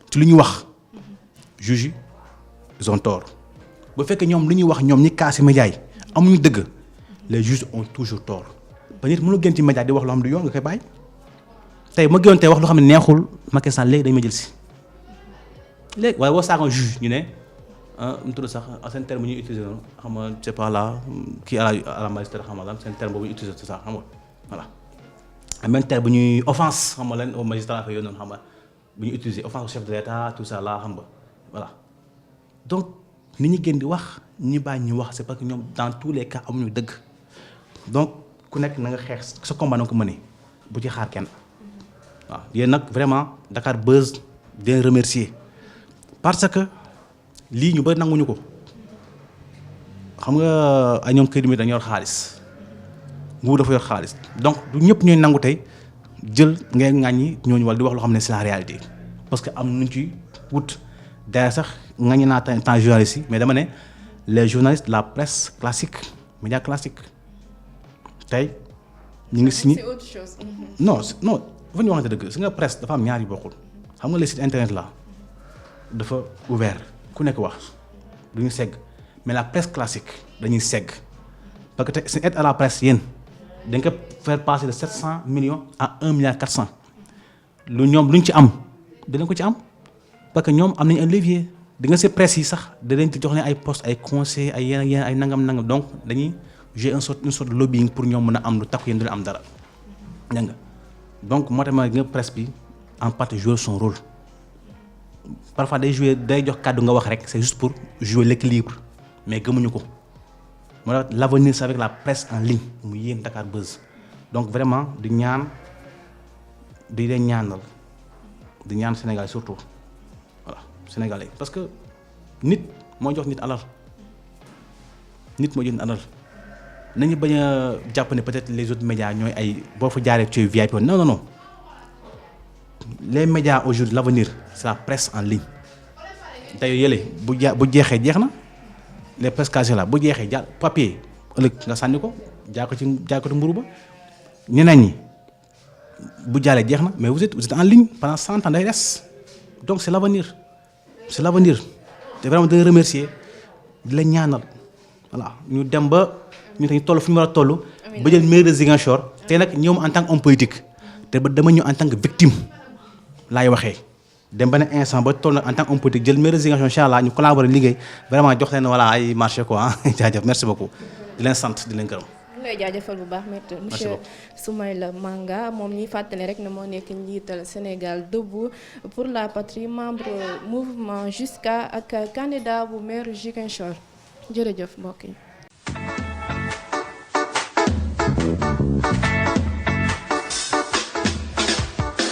[SPEAKER 2] ci lu ñu wax juges yi ils ont tort bu fekkee ñoom lu ñuy wax ñoom ñi kaasi média yi amuñu dëgg les juges ont toujours tort ba nit mënul gën ci média di wax loo xam ne du yoon nga koy bàyyi tey ma gënoon tey wax loo xam ne neexul Macky Sall léegi dañ ma jël si léegi waaye boo saaga juge ñu ne mu tudd sax seen terme bu ñuy utiliser noonu xam nga c'est pas là kii à la magistrat xam nga lan seen terme boobu ñuy utiliser c'est ça xam nga voilà même terme bu ñuy offense xam nga lan au magistrat affaire yooyu noonu xam nga bu ñuy utiliser offense au chef de l'État tout ça là xam nga voilà donc ni ñu gën di wax ñi bàyyi ñu wax c'est parce que ñoom dans tous les cas amuñu dëgg donc ku nekk na nga xeex sa combat na nga ko mënee bu ci xaar kenn waaw yéen nag vraiment Dakar Buzz di leen remercier parce que lii ñu bëri nanguñu ko xam nga ay ñoom kër yi dañu yor xaalis nguur dafa yor xaalis donc du ñëpp ñooy nangu tey jël ngay ŋàññi ñooñu wala di wax loo xam ne c'est la réalité parce que am nañu ci wut d'ailleurs sax ŋàññi naa temps journaliste yi mais dama ne les journalistes la presse classique média classique tey ñu ngi signé.
[SPEAKER 1] C'est autre chose.
[SPEAKER 2] non dafa ñu waxante dëgg si nga presse dafa am ñaar yu bokkul xam nga les sites internet là dafa ouvert ku nekk wax du ñu segg mais la presse classique dañuy segg parce que tey seen aide à la presse yéen dañ ko faire passer de 700 millions à 1 milliard 400 lu ñoom lu ñu ci am dinañ ko ci am parce que ñoom am nañu un levier di nga see presse yi sax danañ ci jox leen ay postes ay conseils ay yeneen ay nangam donc dañuy jouer une sorte de lobbying pour ñoom mën a am lu takku yéen du am dara dégg nga donc moo tax ma nga presse bi en partie jouer son rôle parfois day jox kàddu nga wax rek c'est juste pour jouer l'équilibre mais gëmuñu ko moo tax l'avenir c'est avec la presse en ligne mu yéen Dakar Buzz donc vraiment di leen ñaanal di ñaan Sénégal surtout voilà Sénégalais parce que nit moo jox nit alal nañu bañ a jàpp ne peut-être les autres médias ñooy ay boo fa jaaree ci VIP non les médias aujourd'hui l'avenir c'est la presse en ligne tey yële bu jeexee jeex na les presse cachées là bu jeexee jaar papier ëllëg nga sànni ko jaay ko ci mburu ba ñeneen ñi bu jaalee jeex na mais vous êtes en ligne pendant 100 ans day des donc c'est l'avenir te vraiment de remercier di la ñaanal voilà ñu dem ba ñu dañu toll fu ñu war a toll ba jël mairie de Ziguinchor te nag ñoom en tant qu'homme politique te ba dama ñëw en tant que victime laay waxee dem ba ne instant ba toll nag en tant qu'homme politique jël mairie de Ziguinchor incha allah ñu collaborer liggéey vraiment jox leen voilà ay marché quoi jaajëf merci beaucoup di leen sant di leen gërëm.
[SPEAKER 1] ñu lay jaajëfal bu baax monsieur Soumaïla Manga moom ñuy fàttali rek ne moo nekk njiital Sénégal debout pour la patrie membre mouvement Jusqu'à ak candidat bu maire Ziguinchor jërëjëf mbokk yi.